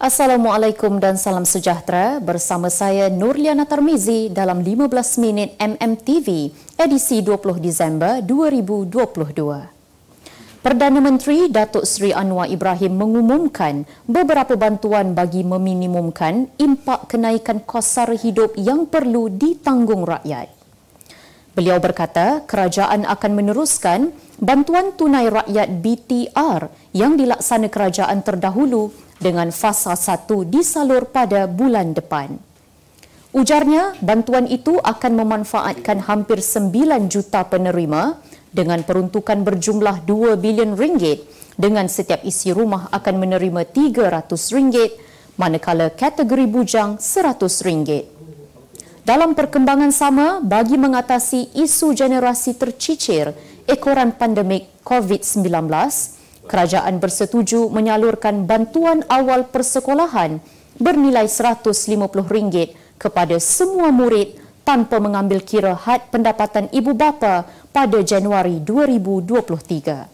Assalamualaikum dan salam sejahtera. Bersama saya Nurliana Tarmizi dalam 15 minit MMTV edisi 20 Disember 2022. Perdana Menteri Datuk Seri Anwar Ibrahim mengumumkan beberapa bantuan bagi meminimumkan impak kenaikan kos sara hidup yang perlu ditanggung rakyat. Beliau berkata kerajaan akan meneruskan bantuan tunai rakyat BTR yang dilaksana kerajaan terdahulu dengan fasa 1 disalur pada bulan depan. Ujarnya, bantuan itu akan memanfaatkan hampir 9 juta penerima dengan peruntukan berjumlah 2 bilion ringgit dengan setiap isi rumah akan menerima RM300 manakala kategori bujang RM100. Dalam perkembangan sama, bagi mengatasi isu generasi tercicir ekoran pandemik COVID-19, kerajaan bersetuju menyalurkan bantuan awal persekolahan bernilai RM150 kepada semua murid tanpa mengambil kira had pendapatan ibu bapa pada Januari 2023.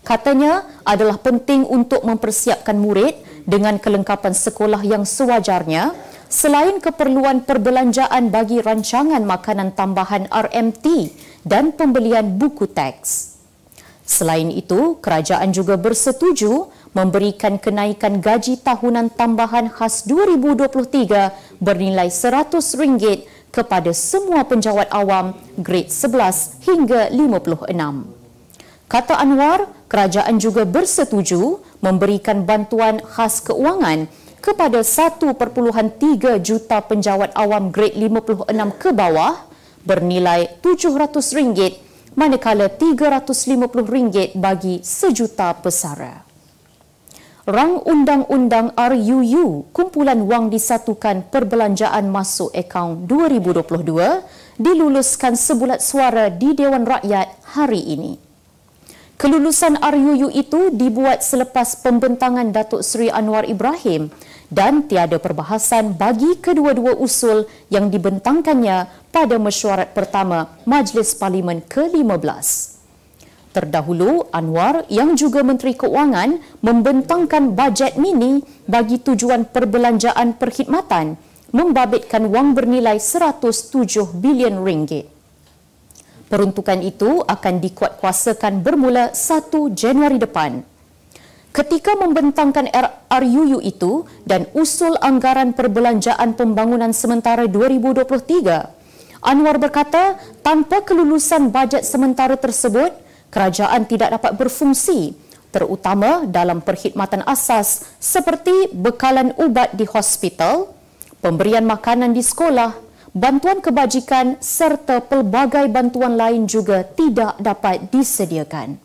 Katanya adalah penting untuk mempersiapkan murid dengan kelengkapan sekolah yang sewajarnya selain keperluan perbelanjaan bagi rancangan makanan tambahan RMT dan pembelian buku teks. Selain itu, kerajaan juga bersetuju memberikan kenaikan gaji tahunan tambahan khas 2023 bernilai RM100 kepada semua penjawat awam grade 11 hingga 56. Kata Anwar, kerajaan juga bersetuju memberikan bantuan khas keuangan kepada 1.3 juta penjawat awam grade 56 ke bawah bernilai RM700 manakala RM350 bagi sejuta pesara. Rang Undang-Undang RUU, kumpulan wang disatukan perbelanjaan masuk akaun 2022, diluluskan sebulat suara di Dewan Rakyat hari ini. Kelulusan RUU itu dibuat selepas pembentangan Datuk Seri Anwar Ibrahim dan tiada perbahasan bagi kedua-dua usul yang dibentangkannya pada mesyuarat pertama Majlis Parlimen ke-15. Terdahulu, Anwar yang juga Menteri Keuangan membentangkan bajet mini bagi tujuan perbelanjaan perkhidmatan membabitkan wang bernilai RM107 bilion. Peruntukan itu akan dikuatkuasakan bermula 1 Januari depan. Ketika membentangkan RUU itu dan usul anggaran perbelanjaan pembangunan sementara 2023, Anwar berkata tanpa kelulusan bajet sementara tersebut, kerajaan tidak dapat berfungsi, terutama dalam perkhidmatan asas seperti bekalan ubat di hospital, pemberian makanan di sekolah, bantuan kebajikan serta pelbagai bantuan lain juga tidak dapat disediakan.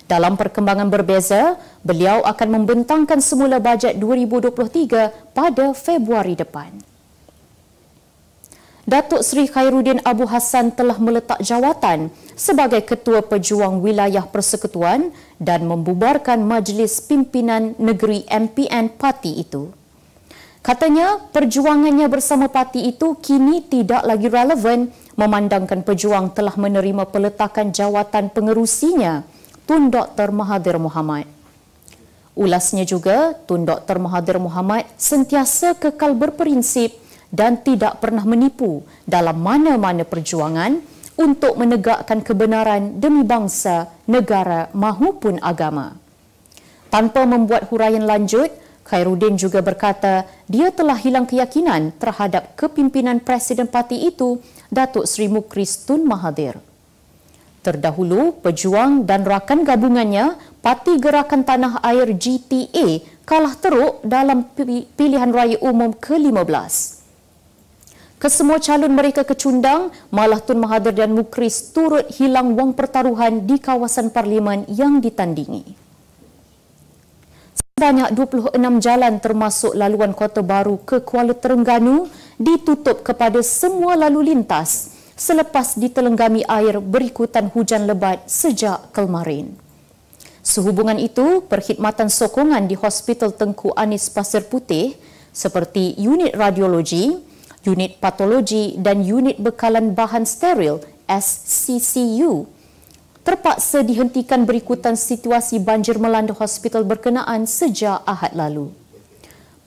Dalam perkembangan berbeza, beliau akan membentangkan semula bajet 2023 pada Februari depan. Datuk Seri Khairuddin Abu Hassan telah meletak jawatan sebagai Ketua Pejuang Wilayah Persekutuan dan membubarkan Majlis Pimpinan Negeri MPN parti itu. Katanya, perjuangannya bersama parti itu kini tidak lagi relevan memandangkan pejuang telah menerima peletakan jawatan pengerusinya, Tun Dr. Mahathir Mohamad. Ulasnya juga, Tun Dr. Mahathir Mohamad sentiasa kekal berprinsip dan tidak pernah menipu dalam mana-mana perjuangan untuk menegakkan kebenaran demi bangsa, negara mahupun agama. Tanpa membuat huraian lanjut, Khairuddin juga berkata dia telah hilang keyakinan terhadap kepimpinan Presiden parti itu, Datuk Seri Mukris Tun Mahathir. Terdahulu, pejuang dan rakan gabungannya, Parti Gerakan Tanah Air GTA, kalah teruk dalam pilihan raya umum ke-15. Kesemua calon mereka kecundang, malah Tun Mahathir dan Mukris turut hilang wang pertaruhan di kawasan parlimen yang ditandingi. Sebanyak 26 jalan termasuk laluan Kota Baru ke Kuala Terengganu ditutup kepada semua lalu lintas selepas ditelenggami air berikutan hujan lebat sejak kemarin. Sehubungan itu, perkhidmatan sokongan di Hospital Tengku Anis Pasir Putih seperti unit radiologi, unit patologi dan unit bekalan bahan steril SCCU terpaksa dihentikan berikutan situasi banjir melanda hospital berkenaan sejak Ahad lalu.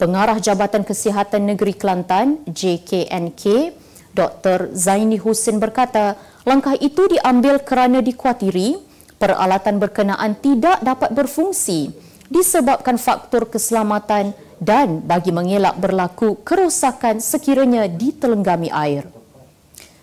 Pengarah Jabatan Kesihatan Negeri Kelantan, JKNK, Dr. Zaini Husin berkata, langkah itu diambil kerana dikuatiri peralatan berkenaan tidak dapat berfungsi disebabkan faktor keselamatan dan bagi mengelak berlaku kerosakan sekiranya ditelenggami air.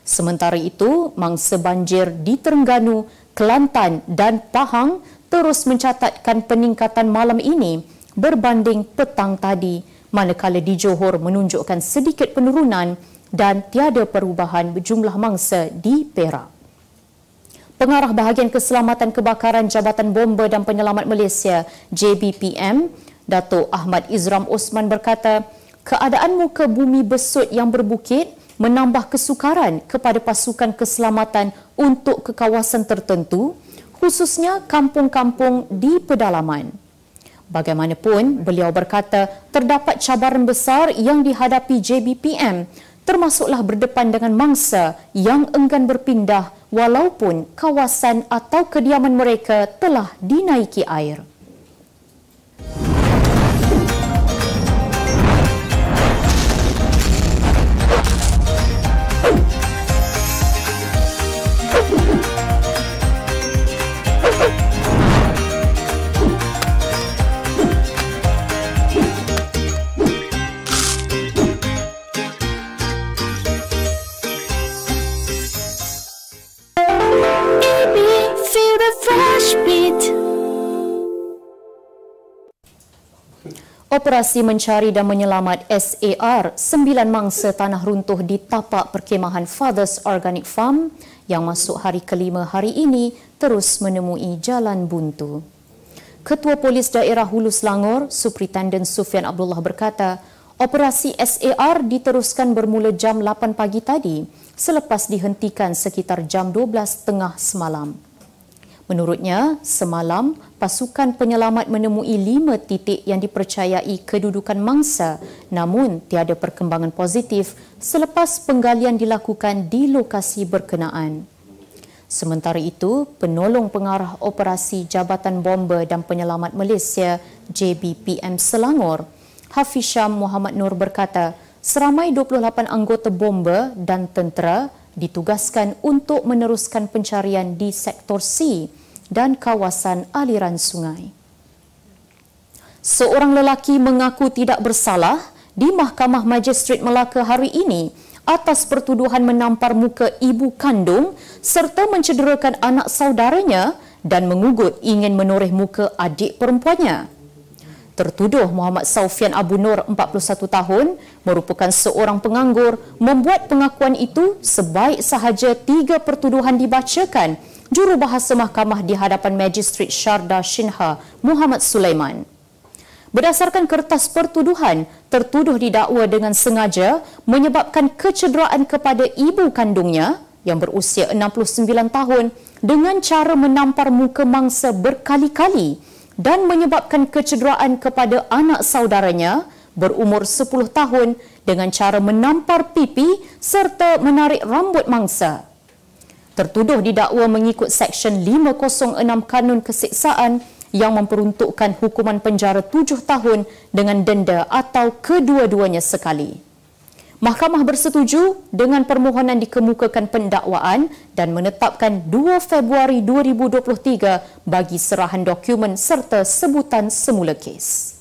Sementara itu, mangsa banjir di Terengganu, Kelantan dan Pahang terus mencatatkan peningkatan malam ini berbanding petang tadi, manakala di Johor menunjukkan sedikit penurunan dan tiada perubahan berjumlah mangsa di Perak. Pengarah Bahagian Keselamatan Kebakaran Jabatan Bomba dan Penyelamat Malaysia, JBPM, Datuk Ahmad Izram Osman berkata, keadaan muka bumi besut yang berbukit menambah kesukaran kepada pasukan keselamatan untuk ke kawasan tertentu, khususnya kampung-kampung di pedalaman. Bagaimanapun, beliau berkata terdapat cabaran besar yang dihadapi JBPM, termasuklah berdepan dengan mangsa yang enggan berpindah walaupun kawasan atau kediaman mereka telah dinaiki air. Operasi mencari dan menyelamat SAR 9 mangsa tanah runtuh di tapak perkemahan Fathers Organic Farm yang masuk hari kelima hari ini terus menemui jalan buntu. Ketua Polis Daerah Hulu Selangor, Superintendent Sufian Abdullah berkata, operasi SAR diteruskan bermula jam 8 pagi tadi selepas dihentikan sekitar jam 12.30 semalam. Menurutnya, semalam pasukan penyelamat menemui 5 titik yang dipercayai kedudukan mangsa namun tiada perkembangan positif selepas penggalian dilakukan di lokasi berkenaan. Sementara itu, penolong pengarah operasi Jabatan Bomba dan Penyelamat Malaysia JBPM Selangor, Hafizam Muhammad Nur berkata, seramai 28 anggota bomba dan tentera ditugaskan untuk meneruskan pencarian di sektor C dan kawasan aliran sungai. Seorang lelaki mengaku tidak bersalah di Mahkamah Magistrate Melaka hari ini atas pertuduhan menampar muka ibu kandung serta mencederakan anak saudaranya dan mengugut ingin menoreh muka adik perempuannya. Tertuduh Muhammad Saufian Abu Nur, 41 tahun, merupakan seorang penganggur, membuat pengakuan itu sebaik sahaja 3 pertuduhan dibacakan Jurubahasa Mahkamah di hadapan Magistrate Syarda Shinha Muhammad Sulaiman. Berdasarkan kertas pertuduhan, tertuduh didakwa dengan sengaja menyebabkan kecederaan kepada ibu kandungnya yang berusia 69 tahun dengan cara menampar muka mangsa berkali-kali dan menyebabkan kecederaan kepada anak saudaranya berumur 10 tahun dengan cara menampar pipi serta menarik rambut mangsa. Tertuduh didakwa mengikut Seksyen 506 Kanun Keseksaan yang memperuntukkan hukuman penjara 7 tahun dengan denda atau kedua-duanya sekali. Mahkamah bersetuju dengan permohonan dikemukakan pendakwaan dan menetapkan 2 Februari 2023 bagi serahan dokumen serta sebutan semula kes.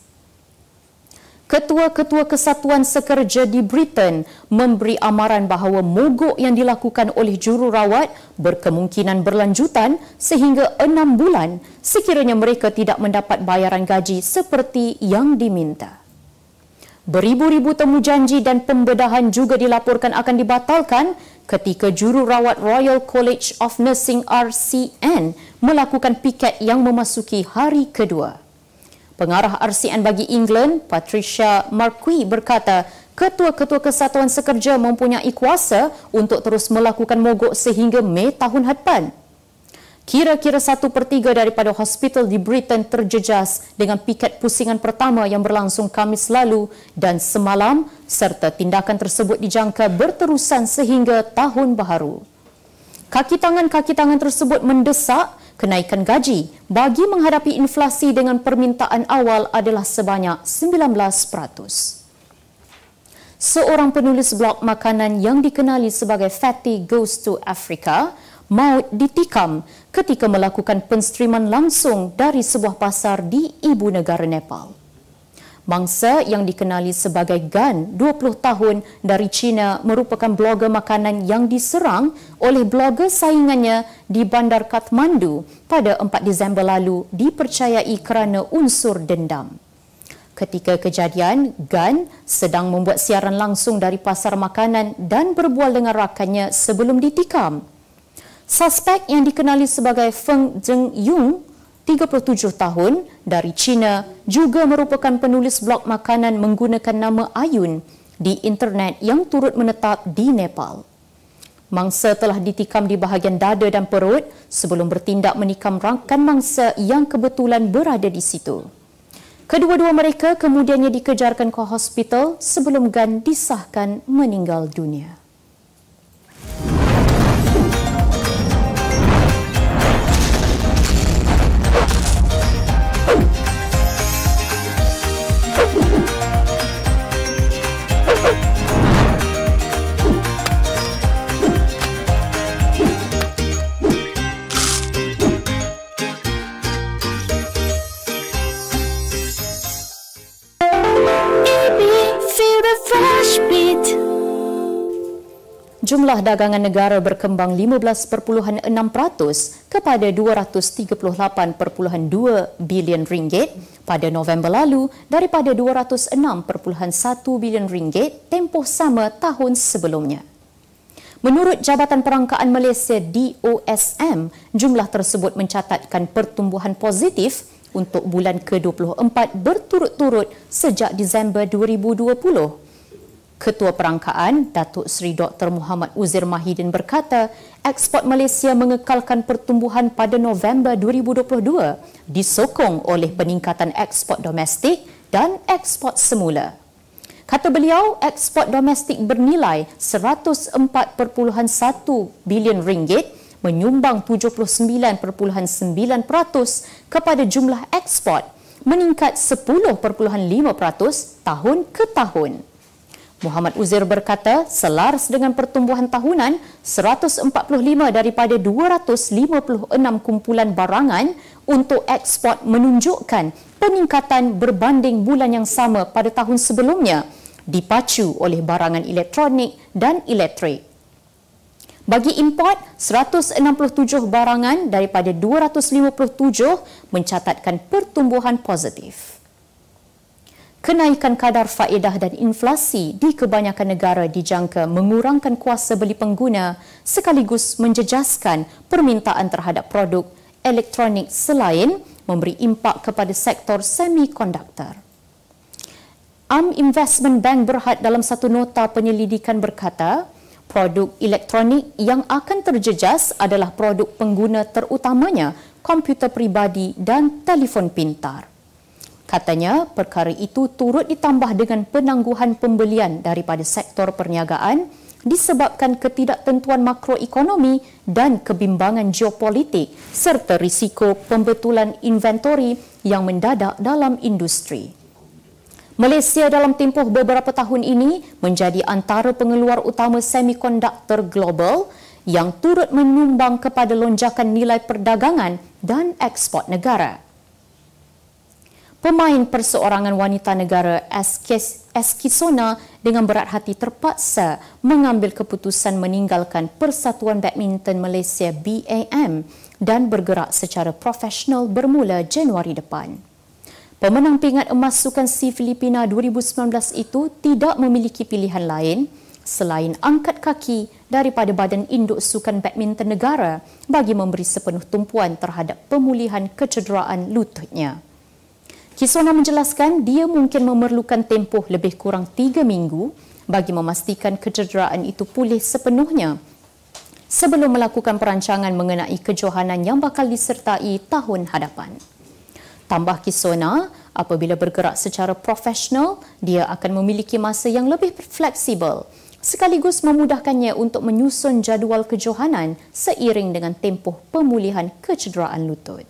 Ketua-ketua kesatuan sekerja di Britain memberi amaran bahawa mogok yang dilakukan oleh jururawat berkemungkinan berlanjutan sehingga 6 bulan sekiranya mereka tidak mendapat bayaran gaji seperti yang diminta. Beribu-ribu temu janji dan pembedahan juga dilaporkan akan dibatalkan ketika jururawat Royal College of Nursing RCN melakukan piket yang memasuki hari kedua. Pengarah RCN bagi England, Patricia Marquis berkata, ketua-ketua kesatuan sekerja mempunyai kuasa untuk terus melakukan mogok sehingga Mei tahun hadapan. Kira-kira 1/3 daripada hospital di Britain terjejas dengan piket pusingan pertama yang berlangsung Khamis lalu dan semalam serta tindakan tersebut dijangka berterusan sehingga tahun baharu. Kaki tangan tersebut mendesak Kenaikan gaji bagi menghadapi inflasi dengan permintaan awal adalah sebanyak 19%. Seorang penulis blog makanan yang dikenali sebagai Fatty Goes to Africa maut ditikam ketika melakukan penstriman langsung dari sebuah pasar di ibu negara Nepal. Mangsa yang dikenali sebagai Gan, 20 tahun dari China, merupakan blogger makanan yang diserang oleh blogger saingannya di Bandar Kathmandu pada 4 Disember lalu dipercayai kerana unsur dendam. Ketika kejadian, Gan sedang membuat siaran langsung dari pasar makanan dan berbual dengan rakannya sebelum ditikam. Suspek yang dikenali sebagai Feng Zhengyong, 37 tahun, dari China, juga merupakan penulis blog makanan menggunakan nama Ayun di internet yang turut menetap di Nepal. Mangsa telah ditikam di bahagian dada dan perut sebelum bertindak menikam rakan mangsa yang kebetulan berada di situ. Kedua-dua mereka kemudiannya dikejarkan ke hospital sebelum Gan disahkan meninggal dunia. Jumlah dagangan negara berkembang 15.6% kepada 238.2 bilion ringgit pada November lalu daripada 206.1 bilion ringgit tempoh sama tahun sebelumnya. Menurut Jabatan Perangkaan Malaysia DOSM, jumlah tersebut mencatatkan pertumbuhan positif untuk bulan ke-24 berturut-turut sejak Disember 2020. Ketua Perangkaan, Datuk Seri Dr. Muhammad Uzir Mahidin berkata, ekspor Malaysia mengekalkan pertumbuhan pada November 2022 disokong oleh peningkatan ekspor domestik dan ekspor semula. Kata beliau, ekspor domestik bernilai 104.1 bilion ringgit menyumbang 79.9% kepada jumlah ekspor, meningkat 10.5% tahun ke tahun. Muhammad Uzir berkata, selaras dengan pertumbuhan tahunan, 145 daripada 256 kumpulan barangan untuk ekspor menunjukkan peningkatan berbanding bulan yang sama pada tahun sebelumnya, dipacu oleh barangan elektronik dan elektrik. Bagi import, 167 barangan daripada 257 mencatatkan pertumbuhan positif. Kenaikan kadar faedah dan inflasi di kebanyakan negara dijangka mengurangkan kuasa beli pengguna sekaligus menjejaskan permintaan terhadap produk elektronik selain memberi impak kepada sektor semikonduktor. Am Investment Bank Berhad dalam satu nota penyelidikan berkata, produk elektronik yang akan terjejas adalah produk pengguna terutamanya komputer peribadi dan telefon pintar. Katanya, perkara itu turut ditambah dengan penangguhan pembelian daripada sektor perniagaan disebabkan ketidaktentuan makroekonomi dan kebimbangan geopolitik serta risiko pembetulan inventori yang mendadak dalam industri. Malaysia dalam tempoh beberapa tahun ini menjadi antara pengeluar utama semikonduktor global yang turut menyumbang kepada lonjakan nilai perdagangan dan ekspor negara. Pemain perseorangan wanita negara Eskisona dengan berat hati terpaksa mengambil keputusan meninggalkan Persatuan Badminton Malaysia BAM dan bergerak secara profesional bermula Januari depan. Pemenang pingat emas Sukan C Filipina 2019 itu tidak memiliki pilihan lain selain angkat kaki daripada Badan Induk Sukan Badminton Negara bagi memberi sepenuh tumpuan terhadap pemulihan kecederaan lututnya. Kisona menjelaskan dia mungkin memerlukan tempoh lebih kurang 3 minggu bagi memastikan kecederaan itu pulih sepenuhnya sebelum melakukan perancangan mengenai kejohanan yang bakal disertai tahun hadapan. Tambah Kisona, apabila bergerak secara profesional, dia akan memiliki masa yang lebih fleksibel sekaligus memudahkannya untuk menyusun jadual kejohanan seiring dengan tempoh pemulihan kecederaan lutut.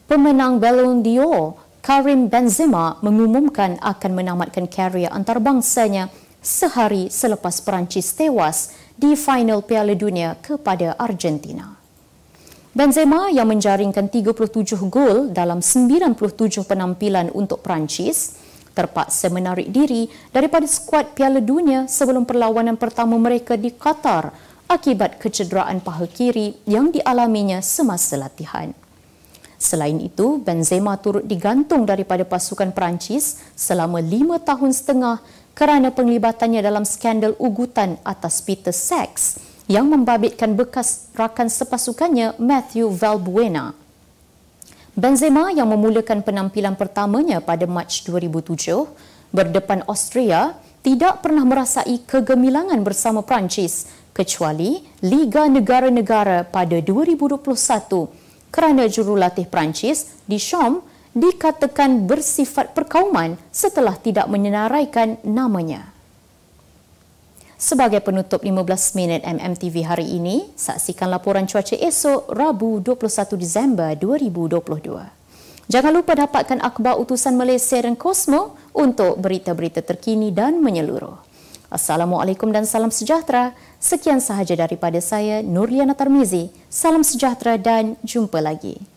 Pemenang Ballon d'Or Karim Benzema mengumumkan akan menamatkan karier antarbangsanya sehari selepas Perancis tewas di final Piala Dunia kepada Argentina. Benzema yang menjaringkan 37 gol dalam 97 penampilan untuk Perancis terpaksa menarik diri daripada skuad Piala Dunia sebelum perlawanan pertama mereka di Qatar akibat kecederaan paha kiri yang dialaminya semasa latihan. Selain itu, Benzema turut digantung daripada pasukan Perancis selama 5 tahun setengah kerana penglibatannya dalam skandal ugutan atas Peter Sax yang membabitkan bekas rakan sepasukannya Mathieu Valbuena. Benzema yang memulakan penampilan pertamanya pada Mac 2007 berdepan Austria tidak pernah merasai kegemilangan bersama Perancis kecuali Liga Negara-Negara pada 2021 kerana jurulatih Perancis, Deschamps, dikatakan bersifat perkauman setelah tidak menyenaraikan namanya. Sebagai penutup 15 minit MMTV hari ini, saksikan laporan cuaca esok Rabu 21 Disember 2022. Jangan lupa dapatkan akhbar utusan Malaysia dan Kosmo untuk berita-berita terkini dan menyeluruh. Assalamualaikum dan salam sejahtera. Sekian sahaja daripada saya, Nurliana Tarmizi. Salam sejahtera dan jumpa lagi.